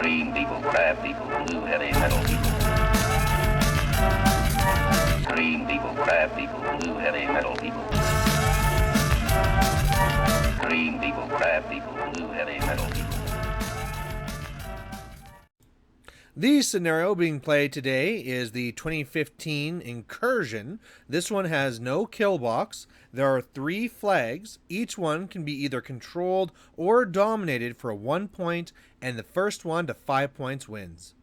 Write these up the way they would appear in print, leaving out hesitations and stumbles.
Green people, crab people, blue heavy metal people. Green people, crab people, blue heavy metal people. Green people, crab people, blue heavy metal people. The scenario being played today is the 2015 Incursion. This one has no kill box. There are 3 flags. Each one can be either controlled or dominated for 1 point, and the first one to 5 points wins.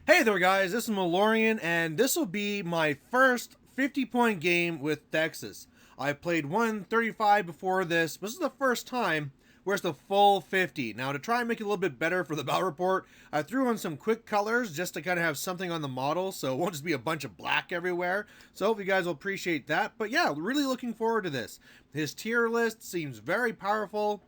Hey there guys, this is Malorian, and this will be my first 50-point game with Thexus. I played 135 before this. This is the first time where it's the full 50. Now, to try and make it a little bit better for the battle report, I threw in some quick colors just to kind of have something on the model, so it won't just be a bunch of black everywhere. So, hope you guys will appreciate that. But yeah, really looking forward to this. His tier list seems very powerful.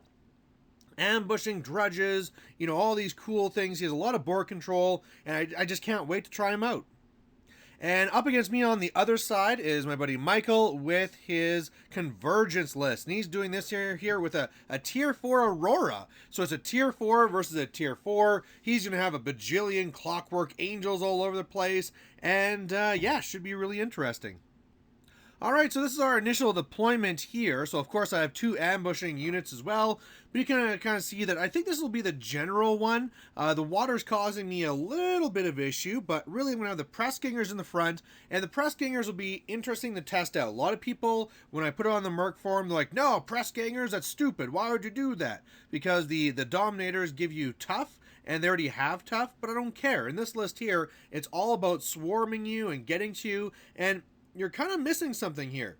Ambushing drudges, you know, all these cool things. He has a lot of board control, and I just can't wait to try him out. And up against me on the other side is my buddy Michael with his Convergence list. And he's doing this here with a Tier 4 Aurora. So it's a Tier 4 versus a Tier 4. He's going to have a bajillion clockwork angels all over the place. And yeah, should be really interesting. Alright, so this is our initial deployment here. So of course I have 2 ambushing units as well. But you can kind of see that I think this will be the general one. The water's causing me a little bit of issue, but really I'm going to have the press gangers in the front. And the press gangers will be interesting to test out. A lot of people, when I put it on the Merc forum, they're like, no, press gangers, that's stupid. Why would you do that? Because the dominators give you tough, and they already have tough, but I don't care. In this list here, it's all about swarming you and getting to you, and you're kind of missing something here.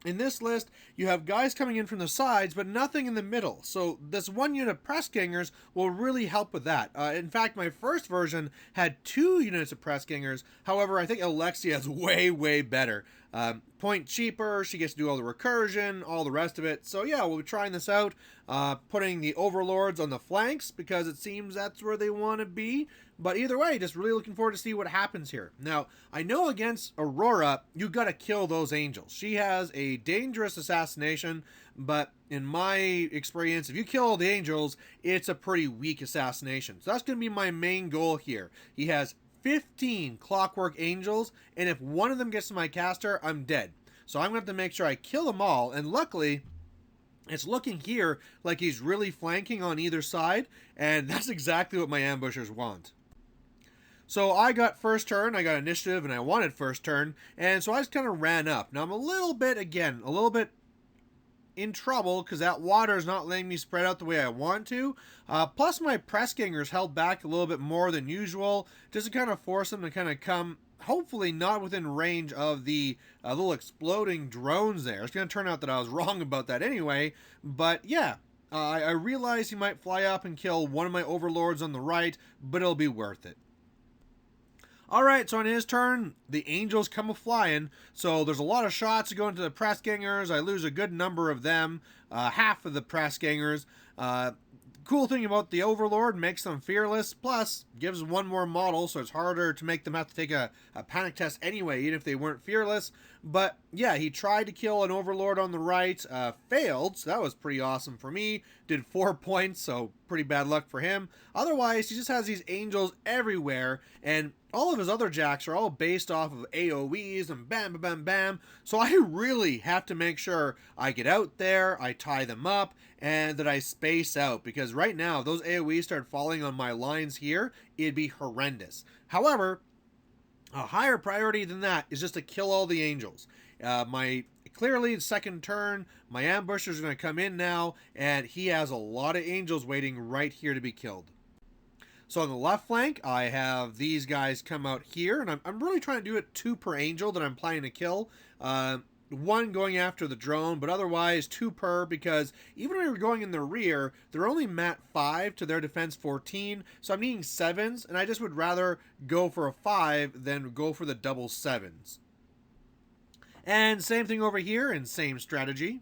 In this list, you have guys coming in from the sides, but nothing in the middle. So this one unit of press gangers will really help with that. In fact, my first version had 2 units of press gangers. However, I think Alexia is way, way better. Point cheaper, she gets to do all the recursion, all the rest of it. So yeah, we'll be trying this out. Putting the overlords on the flanks because it seems that's where they want to be. But either way, just really looking forward to see what happens here. Now, I know against Aurora, you got to kill those angels. She has a dangerous assassination, but in my experience, if you kill all the angels, it's a pretty weak assassination. So that's going to be my main goal here. He has 15 clockwork angels, and if one of them gets to my caster, I'm dead. So I'm going to have to make sure I kill them all, and luckily, it's looking here like he's really flanking on either side, and that's exactly what my ambushers want. So I got first turn, I got initiative, and I wanted first turn, and so I just kind of ran up. Now I'm a little bit in trouble because that water is not letting me spread out the way I want to. Plus my press gangers held back a little bit more than usual, just to kind of force them to kind of come, hopefully not within range of the little exploding drones there. It's going to turn out that I was wrong about that anyway, but yeah. I realize he might fly up and kill one of my overlords on the right, but it'll be worth it. Alright, so on his turn, the angels come a-flying, so there's a lot of shots going to the press gangers. I lose a good number of them, half of the press gangers. Cool thing about the overlord, makes them fearless, plus gives one more model, so it's harder to make them have to take a panic test anyway, even if they weren't fearless. But yeah, he tried to kill an overlord on the right, failed, so that was pretty awesome for me. Did 4 points, so pretty bad luck for him. Otherwise, he just has these angels everywhere, and all of his other jacks are all based off of AoEs and bam, bam, bam, bam. So I really have to make sure I get out there, I tie them up, and that I space out. Because right now, if those AoEs start falling on my lines here, it'd be horrendous. However, a higher priority than that is just to kill all the angels. Clearly, the second turn, my ambushers are going to come in now, and he has a lot of angels waiting right here to be killed. So on the left flank, I have these guys come out here, and I'm really trying to do it 2 per angel that I'm planning to kill. 1 going after the drone, but otherwise 2 per, because even when we're going in the rear, they're only mat 5 to their defense 14, so I'm needing 7s, and I just would rather go for a 5 than go for the double 7s. And same thing over here, and same strategy.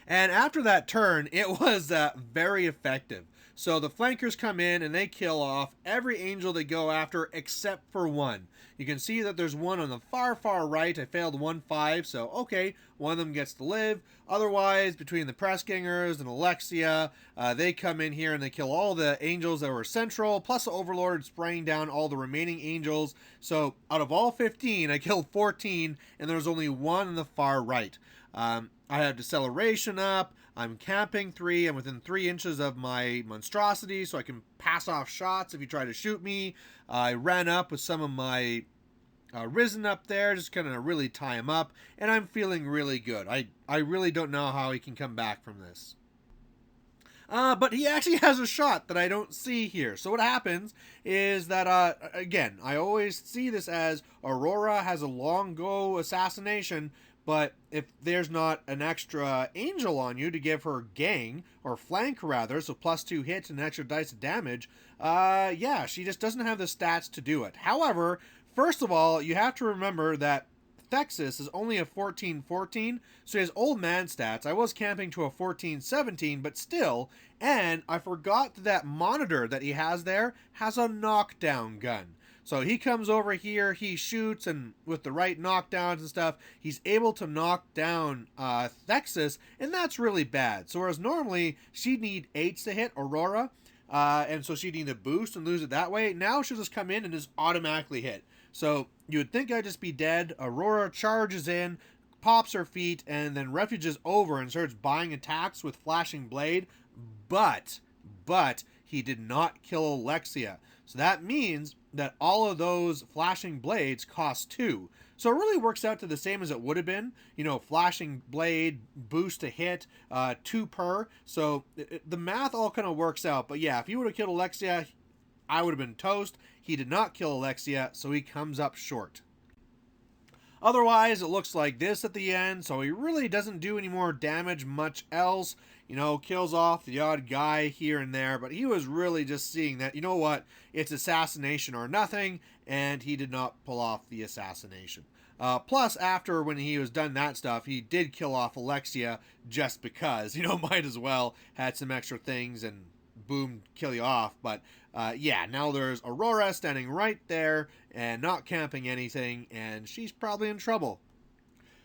And after that turn, it was very effective. So the flankers come in and they kill off every angel they go after except for one. You can see that there's one on the far right. I failed 1-5, so okay, one of them gets to live. Otherwise, between the press gangers and Alexia, they come in here and they kill all the angels that were central, plus the Overlord spraying down all the remaining angels. So out of all 15, I killed 14, and there's only one on the far right. I have deceleration up. I'm camping 3. I'm within 3 inches of my monstrosity, so I can pass off shots if you try to shoot me. I ran up with some of my risen up there, just kind of really tie him up, and I'm feeling really good. I really don't know how he can come back from this. But he actually has a shot that I don't see here. So what happens is that, again, I always see this as Aurora has a long go assassination, but if there's not an extra angel on you to give her gang, or flank rather, so +2 hits and an extra dice of damage, yeah, she just doesn't have the stats to do it. However, first of all, you have to remember that Thexus is only a 14-14, so he has old man stats. I was camping to a 14-17, but still, and I forgot that monitor that he has there has a knockdown gun. So he comes over here, he shoots, and with the right knockdowns and stuff, he's able to knock down Thexus, and that's really bad. So whereas normally she'd need 8s to hit Aurora, and so she'd need a boost and lose it that way, now she'll just come in and just automatically hit. So you would think I'd just be dead. Aurora charges in, pops her feet, and then refuges over and starts buying attacks with flashing blade, but he did not kill Alexia. So that means that all of those flashing blades cost 2. So it really works out to the same as it would have been. You know, flashing blade, boost to hit, 2 per. So the math all kind of works out. But yeah, if he would have killed Alexia, I would have been toast. He did not kill Alexia, so he comes up short. Otherwise, it looks like this at the end, so he really doesn't do any more damage much else. You know, kills off the odd guy here and there, but he was really just seeing that, you know what, it's assassination or nothing, and he did not pull off the assassination. Plus, after when he was done that stuff, he did kill off Alexia just because, you know, might as well, had some extra things and boom, kill you off. But yeah, now there's Aurora standing right there and not camping anything, and she's probably in trouble.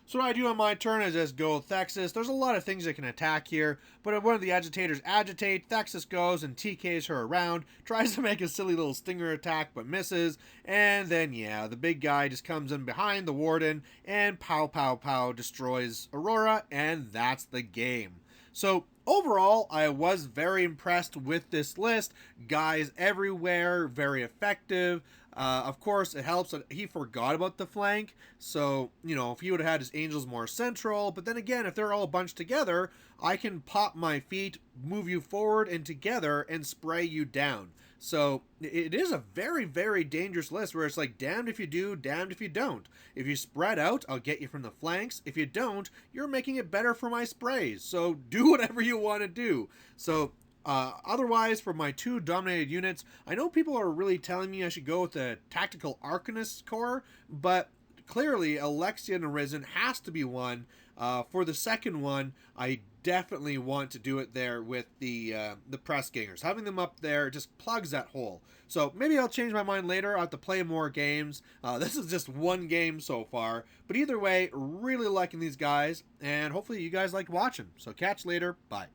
So what I do on my turn is just go Thexus. There's a lot of things that can attack here, but if one of the agitators agitate, Thexus goes and TKs her around, tries to make a silly little stinger attack but misses, and then yeah, the big guy just comes in behind the warden and pow pow pow destroys Aurora, and that's the game. So overall, I was very impressed with this list. Guys everywhere, very effective. Of course, it helps that he forgot about the flank. So, you know, if he would have had his angels more central. But then again, if they're all bunched together, I can pop my feet, move you forward and together, and spray you down. So it is a very, very dangerous list where it's like damned if you do, damned if you don't. If you spread out, I'll get you from the flanks. If you don't, you're making it better for my sprays. So do whatever you want to do. So otherwise, for my 2 dominated units, I know people are really telling me I should go with the Tactical Arcanist Corps, but clearly Alexia and Arisen has to be one. For the second one, I definitely want to do it there with the press gangers. Having them up there just plugs that hole. So maybe I'll change my mind later. I'll have to play more games. This is just one game so far. But either way, really liking these guys, and hopefully you guys like watching. So catch you later. Bye.